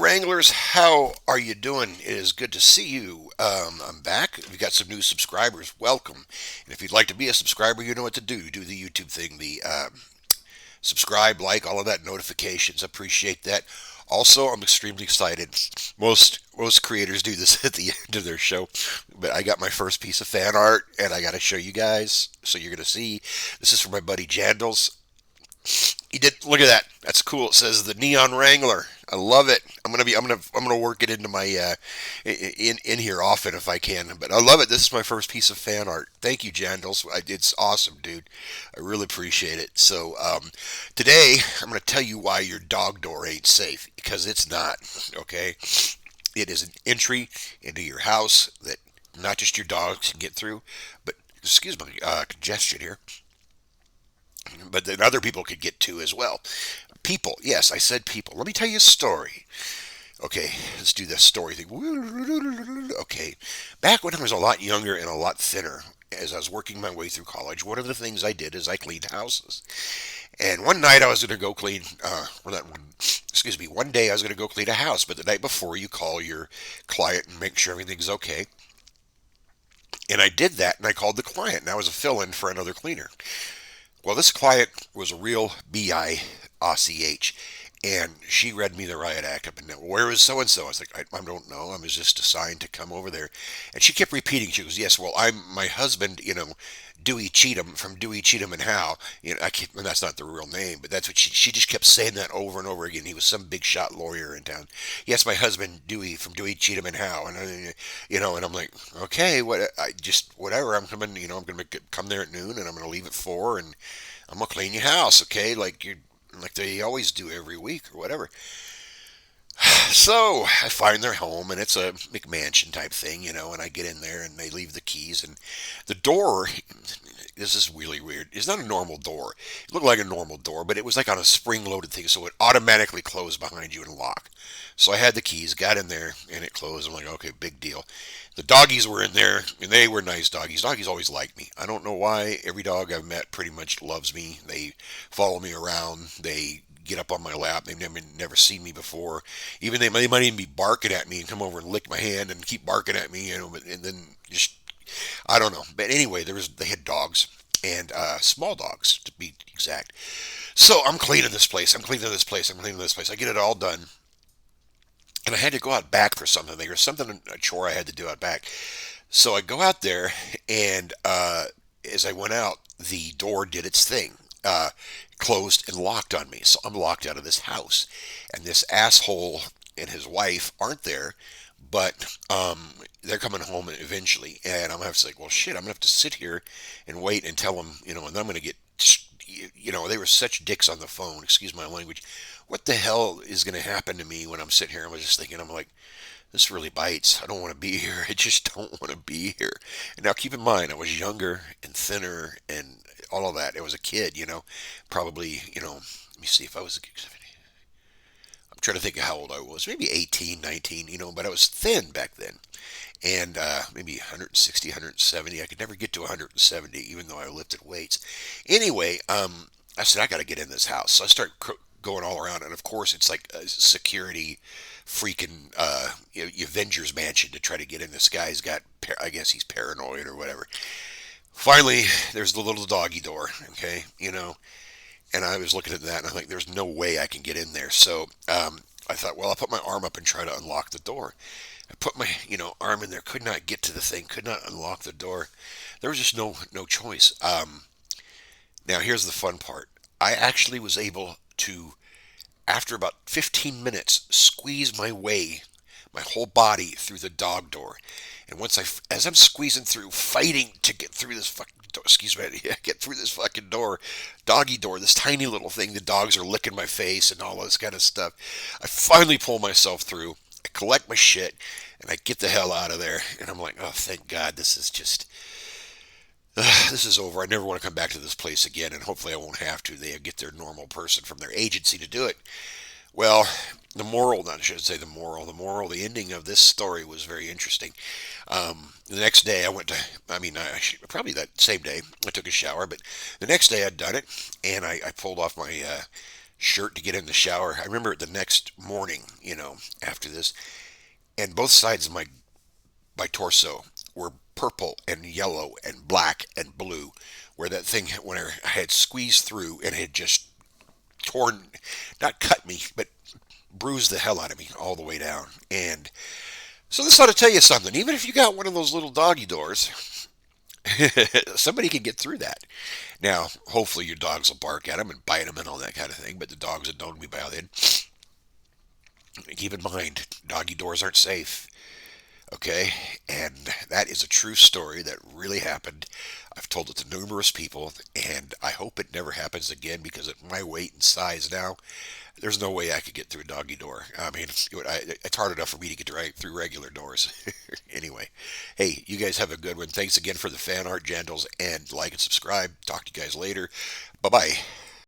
Wranglers, how are you doing? It is good to see you. I'm back. We've got some new subscribers. Welcome. And if you'd like to be a subscriber, you know what to do. Do the YouTube thing, the subscribe, like, all of that, notifications. Appreciate that. Also, I'm extremely excited. Most creators do this at the end of their show, but I got my first piece of fan art, and I got to show you guys. So you're gonna see. This is from my buddy Jandals. He did. Look at that. That's cool. It says the Neon Wrangler. I love it. I'm gonna work it into my in here often if I can. But I love it. This is my first piece of fan art. Thank you, Jandals. It's awesome, dude. I really appreciate it. So today I'm gonna tell you why your dog door ain't safe because it's not. Okay, it is an entry into your house that not just your dogs can get through, but excuse my congestion here, but then other people could get to as well. People, yes, I said people. Let me tell you a story. Okay, let's do this story thing. Okay, back when I was a lot younger and a lot thinner, as I was working my way through college, one of the things I did is I cleaned houses. And one night I was going to go clean, excuse me, one day I was going to go clean a house, but the night before you call your client and make sure everything's okay. And I did that, and I called the client, and I was a fill-in for another cleaner. Well, this client was a real BICH, and she read me the riot act up and down. Where is so and so? I was like, I don't know. I was just assigned to come over there, and she kept repeating. She goes, "Yes, well, I'm my husband. Dewey Cheatham from Dewey Cheatham and How. I can't, and that's not the real name, but that's what she just kept saying that over and over again. He was some big shot lawyer in town. Yes, my husband Dewey from Dewey Cheatham and How, and I'm like, okay, what? I just whatever. I'm coming. I'm gonna come there at noon, and I'm gonna leave at 4, and I'm gonna clean your house, okay? Like they always do every week or whatever. So I find their home, and it's a McMansion type thing, and I get in there, and they leave the keys, and the door. This is really weird. It's not a normal door. It looked like a normal door, but it was like on a spring-loaded thing, so it automatically closed behind you and locked. So I had the keys, got in there, and it closed. I'm like, okay, big deal. The doggies were in there, and they were nice doggies. Doggies always like me. I don't know why. Every dog I've met pretty much loves me. They follow me around. They get up on my lap. They've never seen me before. Even they might even be barking at me and come over and lick my hand and keep barking at me, and then just I don't know. But anyway, they had dogs and small dogs to be exact. So I'm cleaning this place. I'm cleaning this place. I'm cleaning this place. I get it all done. And I had to go out back for something. There was something, a chore I had to do out back. So I go out there, and as I went out, the door did its thing, closed and locked on me. So I'm locked out of this house, and this asshole and his wife aren't there, but they're coming home eventually, and I'm gonna have to say, well, shit, I'm gonna have to sit here and wait and tell them, and I'm gonna get, they were such dicks on the phone. Excuse my language. What the hell is gonna happen to me when I'm sitting here? I was just thinking, I'm like, this really bites. I don't want to be here. I just don't want to be here. And now keep in mind, I was younger and thinner and all of that. I was a kid. Probably, let me see if I was, I'm trying to think of how old I was. Maybe 18, 19, but I was thin back then. And maybe 160, 170. I could never get to 170, even though I lifted weights. Anyway, I said, I got to get in this house. So I start going all around. And of course, it's like a security freaking Avengers mansion to try to get in. This guy's got, I guess he's paranoid or whatever. Finally, there's the little doggy door, okay, and I was looking at that, and I'm like, there's no way I can get in there. So I thought, well, I'll put my arm up and try to unlock the door. I put my, arm in there, could not get to the thing, could not unlock the door. There was just no choice. Now, here's the fun part. I actually was able to, after about 15 minutes, squeeze my whole body through the dog door. And as I'm squeezing through, fighting to get through this fucking door, excuse me, get through this fucking door, doggy door, this tiny little thing, the dogs are licking my face and all this kind of stuff. I finally pull myself through. I collect my shit, and I get the hell out of there. And I'm like, oh, thank God, this is over. I never want to come back to this place again, and hopefully I won't have to. They get their normal person from their agency to do it. Well, I should say the ending of this story was very interesting. The next day I went to, probably that same day I took a shower, but the next day I'd done it, and I pulled off my shirt to get in the shower. I remember the next morning, after this, and both sides of my torso were purple and yellow and black and blue, where that thing, when I had squeezed through and it had just torn, not cut me, but bruised the hell out of me all the way down. And so this ought to tell you something. Even if you got one of those little doggy doors, somebody can get through that. Now, hopefully your dogs will bark at them and bite them and all that kind of thing, but the dogs that don't be by then, keep in mind, doggy doors aren't safe. Okay, and that is a true story that really happened. I've told it to numerous people, and I hope it never happens again because at my weight and size now, there's no way I could get through a doggy door. I mean, it's hard enough for me to get right through regular doors. Anyway, hey, you guys have a good one. Thanks again for the fan art, Jandals, and like and subscribe. Talk to you guys later. Bye bye.